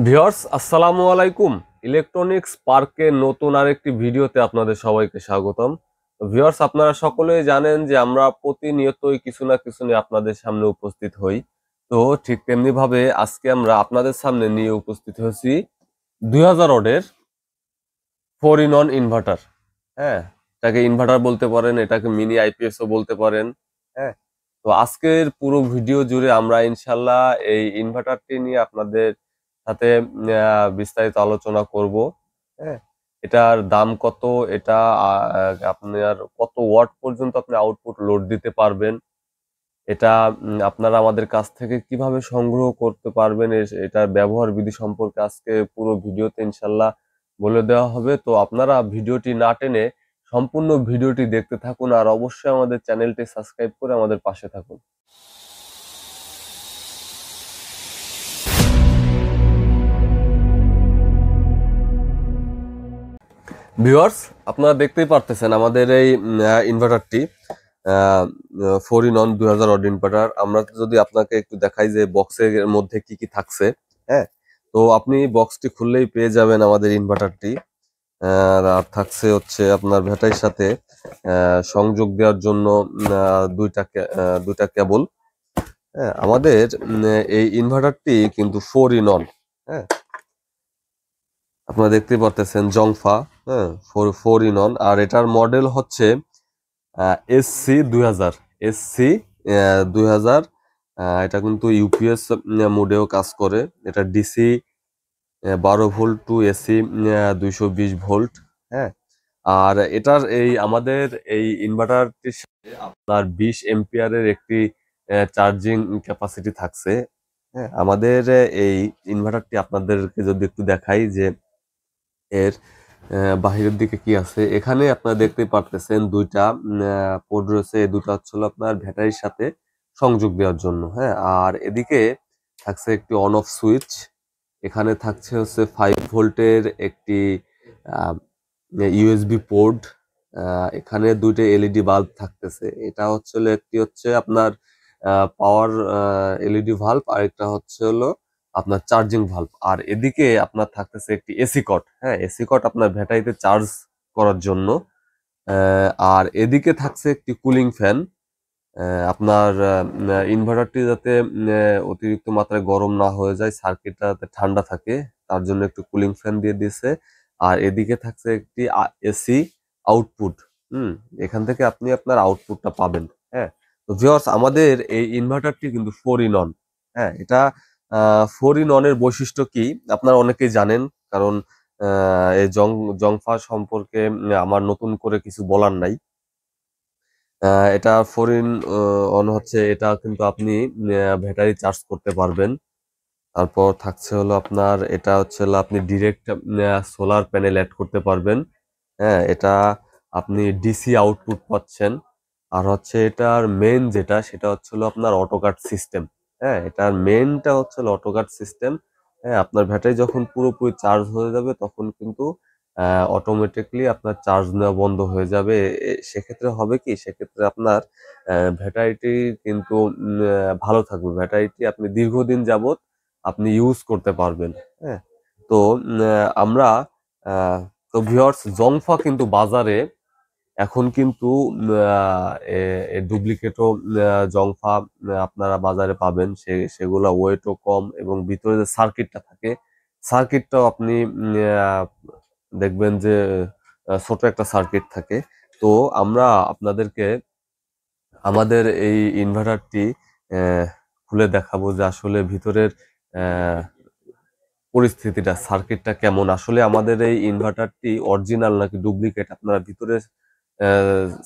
Viewers আসসালামু আলাইকুম। Electronics পার্কের নতুন আরেকটি ভিডিওতে আপনাদের সবাইকে স্বাগতম। ভিউয়ার্স, আপনারা সকলেই জানেন যে আমরা প্রতিনিয়তই কিছু না কিছু নিয়ে আপনাদের সামনে উপস্থিত হই। তো ঠিক তেমনি ভাবে আজকে আমরা আপনাদের সামনে নিয়ে উপস্থিত হয়েছি 2000 ওয়াটের 4 ইন 1 ইনভার্টার। হ্যাঁ, এটাকে ইনভার্টার বলতে পারেন, এটাকে মিনি আইপিএসও বলতে পারেন। হ্যাঁ, তো আজকের পুরো ভিডিও জুড়ে আমরা ইনশাল্লাহ এই ইনভার্টারটি নিয়ে আপনাদের সাথে বিস্তারিত আলোচনা করব। হ্যাঁ, এটার দাম কত, এটা আপনার কত ওয়াট পর্যন্ত আপনি আউটপুট লোড দিতে পারবেন, এটা আপনারা আমাদের কাছ থেকে কিভাবে সংগ্রহ করতে পারবেন, এটার ব্যবহার বিধি সম্পর্কে আজকে পুরো ভিডিওতে ইনশাল্লাহ বলে দেওয়া হবে। তো আপনারা ভিডিওটি না টেনে সম্পূর্ণ ভিডিওটি দেখতে থাকুন আর অবশ্যই আমাদের চ্যানেলটি সাবস্ক্রাইব করে আমাদের পাশে থাকুন। ভিউয়ার্স, আপনারা দেখতেই পারতেছেন আমাদের এই ইনভার্টারটি 4 in 1 2000 ওয়াট ইনভার্টার। আমরা যদি আপনাকে একটু দেখাই যে বক্সের মধ্যে কি কি থাকছে। হ্যাঁ, তো আপনি বক্সটি খুললেই পেয়ে যাবেন আমাদের ইনভার্টারটি। আর থাকছে হচ্ছে আপনার ব্যাটারির সাথে সংযোগ দেওয়ার জন্য দুইটা কেবল। হ্যাঁ, আমাদের এই ইনভার্টারটি কিন্তু 4 in 1। হ্যাঁ, আপনারা দেখতেই পারতেছেন জংফা। হ্যাঁ, 4 in 1। আর এটার মডেল হচ্ছে SC 2000। SC 2000। এটা কিন্তু ইউপিএস মোডেও কাজ করে। এটা DC 12 volt to AC 220 volt. হ্যাঁ, আর এটার আমাদের এই ইনভার্টারটির সাথে আপনার 20 এম্পিয়ারের একটি চার্জিং ক্যাপাসিটি থাকছে। হ্যাঁ, আমাদের এই ইনভার্টারটি আপনাদেরকে যদি একটু দেখাই যে এর বাহিরের দিকে কি আছে, এখানে আপনারা দেখতে পারতেছেন দুইটা পোর্ট রয়েছে। এই দুটো হচ্ছে হলো আপনার ব্যাটারির সাথে সংযোগ দেওয়ার জন্য। হ্যাঁ, আর এদিকে থাকছে একটি অন অফ সুইচ। এখানে থাকছে হচ্ছে 5 ভোল্টের একটি ইউএসবি পোর্ট। এখানে দুইটা এলইডি বাল্ব থাকতেছে। এটা হচ্ছে হলো একটি হচ্ছে আপনার পাওয়ার এলইডি ভাল্ব, আর একটা হচ্ছে হলো আপনার চার্জিং ভাল্ব। আর এদিকে আপনার থাকতেছে একটি এসি কট। হ্যাঁ, এসি কট আপনার ব্যাটারিতে চার্জ করার জন্য। আর এদিকে থাকছে একটি কুলিং ফ্যান। আপনার ইনভার্টারটি যাতে অতিরিক্ত মাত্রায় গরম না হয়ে যায়, সার্কিটটা যাতে ঠান্ডা থাকে, তার জন্য একটু কুলিং ফ্যান দিয়ে দিয়েছে। আর এদিকে থাকছে একটি এসি আউটপুট। হুম, এখান থেকে আপনি আপনার আউটপুটটা পাবেন। হ্যাঁ, তো ভিউয়ার্স, আমাদের এই ইনভার্টারটি কিন্তু 4 in 1। হ্যাঁ, এটা 4 in 1 এর বৈশিষ্ট্য কি আপনারা অনেকেই জানেন, কারণ এই জংফা সম্পর্কে আমার নতুন করে কিছু বলার নাই। এটা 4 in 1 হচ্ছে, এটা কিন্তু আপনি ব্যাটারি চার্জ করতে পারবেন। তারপর থাকছে হলো আপনার, এটা হচ্ছে হলো আপনি ডিরেক্ট সোলার প্যানেল অ্যাড করতে পারবেন। হ্যাঁ, এটা আপনি ডিসি আউটপুট পাচ্ছেন। আর হচ্ছে এটার মেইন যেটা, সেটা হচ্ছে হলো আপনার অটোকাট সিস্টেম। হ্যাঁ, এটার মেইনটা হচ্ছে হলো অটোকাট সিস্টেম। হ্যাঁ, আপনার ব্যাটারি যখন পুরোপুরি চার্জ হয়ে যাবে তখন কিন্তু অটোমেটিকলি আপনার চার্জ নেওয়া বন্ধ হয়ে যাবে। সেক্ষেত্রে হবে কি, সেক্ষেত্রে আপনার ব্যাটারিটি কিন্তু ভালো থাকবে। ব্যাটারিটি আপনি দীর্ঘদিন যাবত আপনি ইউজ করতে পারবেন। হ্যাঁ, তো আমরা আহ, তো ভিউয়ার্স, জংফা কিন্তু বাজারে এখন কিন্তু ডুপ্লিকেটও জংফা আপনারা বাজারে পাবেন। সেগুলা ওয়েটও কম এবং ভিতরে যে সার্কিটটা থাকে, সার্কিটটাও আপনি আহ, দেখবেন যে ছোট একটা সার্কিট থাকে। তো আমরা আপনাদেরকে আমাদের এই ইনভার্টারটি আহ, খুলে দেখাবো যে আসলে ভিতরের আহ, পরিস্থিতিটা, সার্কিটটা কেমন। আসলে আমাদের এই ইনভার্টারটি অরিজিনাল নাকি ডুপ্লিকেট, আপনারা ভিতরের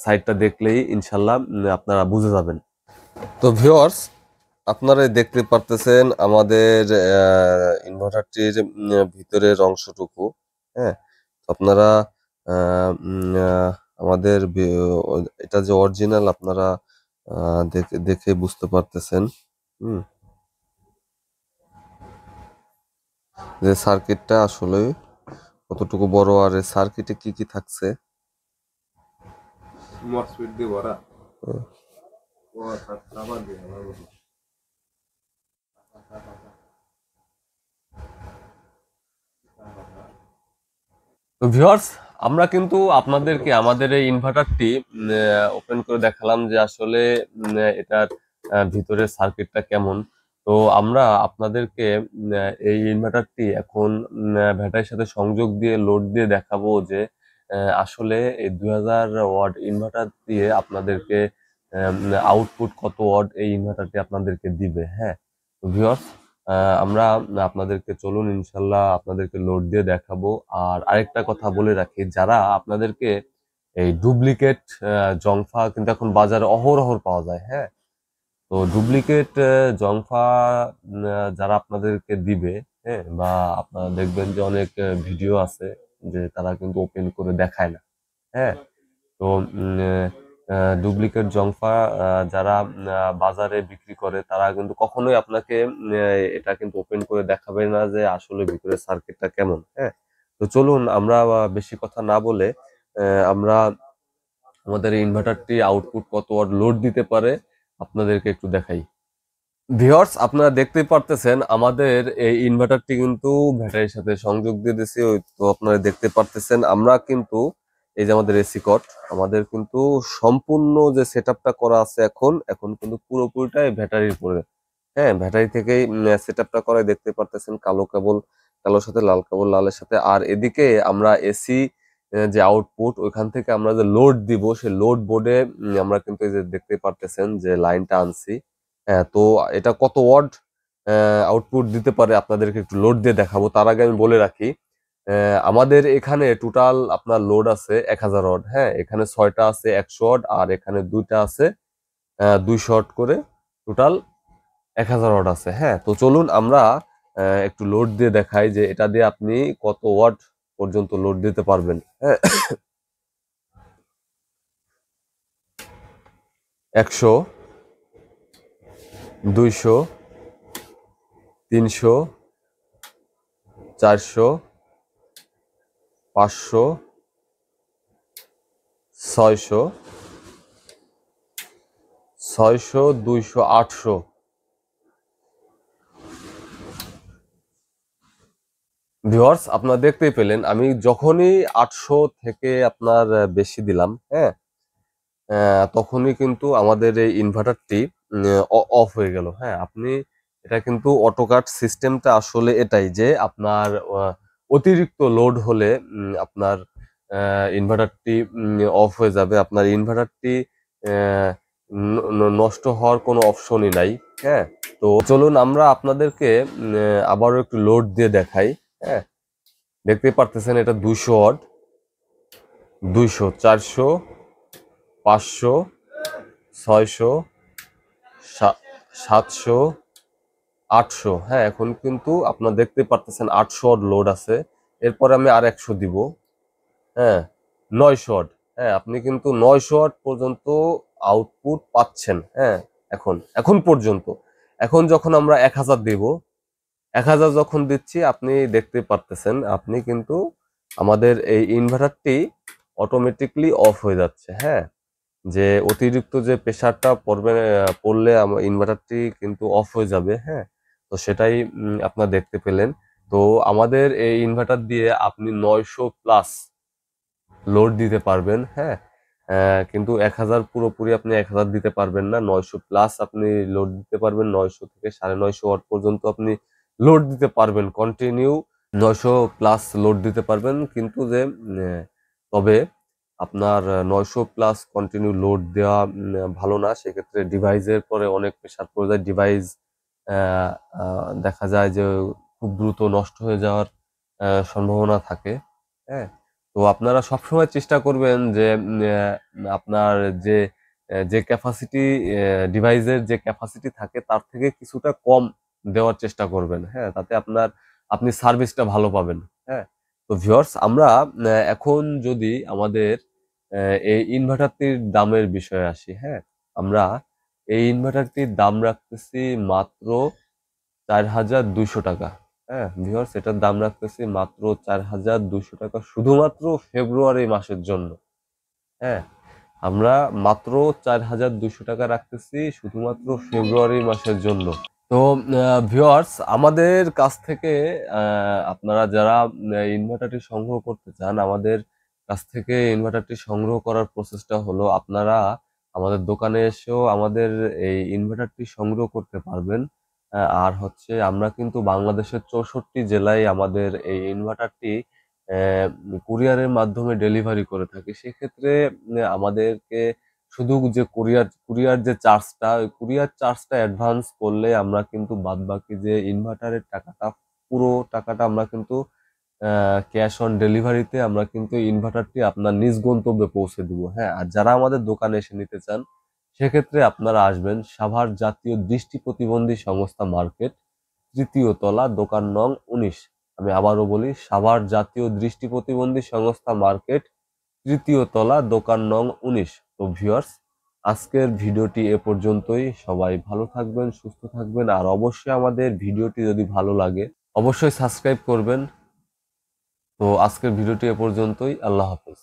সাইডটা দেখলেই ইনশাল্লাহ আপনারা বুঝে যাবেন। তো ভিউয়ার্স, আপনারা দেখতে পারতেছেন আমাদের ইনভার্টারটির ভিতরের অংশটুকু। হ্যাঁ, তো আপনারা আমাদের এটা যে অরিজিনাল, আপনারা দেখে দেখে বুঝতে পারতেছেন। হুম, যে সার্কিটটা আসলে কতটুকু বড় আর এই সার্কিটে কি কি থাকছে। হুম, তো ভিউয়ার্স, আমরা কিন্তু আপনাদেরকে আমাদের এই ইনভার্টারটি ওপেন করে দেখালাম যে আসলে এটার ভিতরের সার্কিটটা কেমন। তো আমরা আপনাদেরকে এই ইনভার্টারটি এখন ব্যাটারির সাথে সংযোগ দিয়ে লোড দিয়ে দেখাবো যে আসলে এই 2000 ওয়াট ইনভার্টার দিয়ে আপনাদেরকে আউটপুট কত ওয়াট এই ইনভার্টারটি আপনাদেরকে দিবে। হ্যাঁ, তো ভিউয়ার্স, আমরা আপনাদেরকে চলুন ইনশাল্লাহ আপনাদেরকে লোড দিয়ে দেখাবো। আর আরেকটা কথা বলে রাখি, যারা আপনাদেরকে এই ডুপ্লিকেট জংফা কিন্তু এখন বাজারে অহরহ পাওয়া যায়। হ্যাঁ, তো ডুপ্লিকেট জংফা যারা আপনাদেরকে দিবে, হ্যাঁ, বা আপনারা দেখবেন যে অনেক ভিডিও আছে যে তারা কিন্তু ওপেন করে দেখায় না। হ্যাঁ, তো ডুপ্লিকেট জংফা যারা বাজারে বিক্রি করে তারা কিন্তু কখনোই আপনাকে এটা কিন্তু ওপেন করে দেখাবে না যে আসলে ভিতরে সার্কিটটা কেমন। হ্যাঁ, তো চলুন আমরা বেশি কথা না বলে আমরা আমাদের এই ইনভার্টারটি আউটপুট কত ওয়াট লোড দিতে পারে আপনাদেরকে একটু দেখাই। ভিউয়ার্স, আপনারা দেখতেই পারতেছেন আমাদের এই ইনভার্টারটি কিন্তু ব্যাটারির সাথে সংযোগ দিয়ে দিয়েছি। ওই তো আপনারা দেখতে পারতেছেন আমরা কিন্তু এই যে আমাদের এসি কট, আমাদের কিন্তু সম্পূর্ণ যে সেটআপটা করা আছে এখন এখন কিন্তু পুরোপুরিটাই ব্যাটারির উপরে। হ্যাঁ, ব্যাটারি থেকেই সেটআপটা করা দেখতে পারতেছেন, কালো কেবল কালোর সাথে লাল কেবল লালের সাথে। আর এদিকে আমরা এসি যে আউটপুট ওইখান থেকে আমরা যে লোড দিব সেই লোড বোর্ডে আমরা কিন্তু এই যে দেখতে পারতেছেন যে লাইনটা আনছি। হ্যাঁ, তো এটা কত ওয়াট আউটপুট দিতে পারে আপনাদেরকে একটু লোড দিয়ে দেখাবো। তার আগে আমি বলে রাখি আমাদের এখানে টোটাল আপনার লোড আছে 1000 ওয়াট। হ্যাঁ, এখানে 6টা আছে 100 ওয়াট আর এখানে 2টা আছে 200 ওয়াট করে, টোটাল 1000 ওয়াট আছে। হ্যাঁ, তো চলুন আমরা একটু লোড দিয়ে দেখাই যে এটা দিয়ে আপনি কত ওয়াট পর্যন্ত লোড দিতে পারবেন। হ্যাঁ, 100, 200, 300, 400, 500, 600, 600, 200, 800। ভিউয়ার্স, আপনারা দেখতেই পেলেন আমি যখনই 800 থেকে আপনার বেশি দিলাম, হ্যাঁ, তখনই কিন্তু আমাদের এই ইনভার্টারটি অফ হয়ে গেল। হ্যাঁ, আপনি এটা কিন্তু অটোকাট সিস্টেমটা আসলে এটাই যে আপনার অতিরিক্ত লোড হলে আপনার ইনভার্টারটি অফ হয়ে যাবে। আপনার ইনভার্টারটি নষ্ট হওয়ার কোনো অপশনই নাই। হ্যাঁ, তো চলুন আমরা আপনাদেরকে আবারও একটু লোড দিয়ে দেখাই। হ্যাঁ, দেখতেই পারতেছেন এটা 200 ওয়াট, 200, 400, 500, 600, 700, 800। হ্যাঁ, এখন কিন্তু আপনারা দেখতে পারতেছেন 800 ওয়াট লোড আছে। এরপরে আমি আর 100 দিব। হ্যাঁ, 900 ওয়াট। হ্যাঁ, আপনি কিন্তু 900 ওয়াট পর্যন্ত আউটপুট পাচ্ছেন। হ্যাঁ, এখন এখন পর্যন্ত। এখন যখন আমরা 1000 দিব, 1000 যখন দিচ্ছি আপনি দেখতে পারতেছেন আপনি কিন্তু আমাদের এই ইনভার্টারটি অটোমেটিকলি অফ হয়ে যাচ্ছে। হ্যাঁ, যে অতিরিক্ত যে প্রেসারটা পড়লে আমার ইনভার্টারটি কিন্তু অফ হয়ে যাবে। হ্যাঁ, তো সেটাই আপনারা দেখতে পেলেন। তো আমাদের এই ইনভার্টার দিয়ে আপনি 900 প্লাস লোড দিতে পারবেন। হ্যাঁ, কিন্তু 1000 পুরোপুরি আপনি 1000 দিতে পারবেন না, 900 প্লাস আপনি লোড দিতে পারবেন। 900 থেকে 950 ওয়াট পর্যন্ত আপনি লোড দিতে পারবেন, কন্টিনিউ 900 প্লাস লোড দিতে পারবেন। কিন্তু যে তবে আপনার 900 প্লাস কন্টিনিউ লোড দেওয়া ভালো না। সেক্ষেত্রে ডিভাইসের পরে অনেক প্রেশার পড়ে যায়। ডিভাইস দেখা যায় যে খুব দ্রুত নষ্ট হয়ে যাওয়ার সম্ভাবনা থাকে। হ্যাঁ, তো আপনারা সবসময় চেষ্টা করবেন যে আপনার যে যে ক্যাপাসিটি ডিভাইসের যে ক্যাপাসিটি থাকে তার থেকে কিছুটা কম দেওয়ার চেষ্টা করবেন। হ্যাঁ, তাতে আপনি সার্ভিসটা ভালো পাবেন। হ্যাঁ, তো ভিউয়ার্স, আমরা এখন যদি আমাদের এই ইনভার্টারটির দামের বিষয়ে আসি। হ্যাঁ, আমরা এই ইনভার্টারটির দাম রাখতেছি মাত্র 4200 টাকা। হ্যাঁ ভিউয়ার্স, এটার দাম রাখতেছি মাত্র 4200 টাকা শুধুমাত্র ফেব্রুয়ারি মাসের জন্য। হ্যাঁ, আমরা মাত্র 4200 টাকা রাখতেছি শুধুমাত্র ফেব্রুয়ারি মাসের জন্য। তো ভিউয়ার্স, আমাদের কাছ থেকে আপনারা যারা ইনভার্টারটি সংগ্রহ করতে চান, আমাদের কাছ থেকে ইনভার্টারটি সংগ্রহ করার প্রসেসটা হলো আপনারা আমাদের দোকানে এসেও আমাদের এই ইনভার্টারটি সংগ্রহ করতে পারবেন। আর হচ্ছে আমরা কিন্তু বাংলাদেশের 64 জেলায় আমাদের এই ইনভার্টারটি কুরিয়ারের মাধ্যমে ডেলিভারি করে থাকি। সেক্ষেত্রে আমাদেরকে শুধু যে কুরিয়ার যে চার্জটা, ওই কুরিয়ার চার্জটা অ্যাডভান্স করলে আমরা কিন্তু বাদবাকি যে ইনভার্টারের টাকাটা, পুরো টাকাটা আমরা কিন্তু ক্যাশ অন ডেলিভারিতে আমরা কিন্তু ইনভার্টারটি আপনার নিজ গন্তব্যে পৌঁছে দিব। হ্যাঁ, আর যারা আমাদের দোকানে এসে নিতে চান সেক্ষেত্রে আপনারা আসবেন সাভার জাতীয় দৃষ্টি প্রতিবন্ধী সংস্থা মার্কেট, ৩য় তলা, দোকান নং ১৯। আমি আবারও বলি, সাভার জাতীয় দৃষ্টি প্রতিবন্ধী সংস্থা মার্কেট, ৩য় তলা, দোকান নং ১৯। তো ভিউয়ার্স, আজকের ভিডিওটি এ পর্যন্তই। সবাই ভালো থাকবেন, সুস্থ থাকবেন, আর অবশ্যই আমাদের ভিডিওটি যদি ভালো লাগে অবশ্যই সাবস্ক্রাইব করবেন। তো আজকের ভিডিওটি এ পর্যন্তই। আল্লাহ হাফেজ।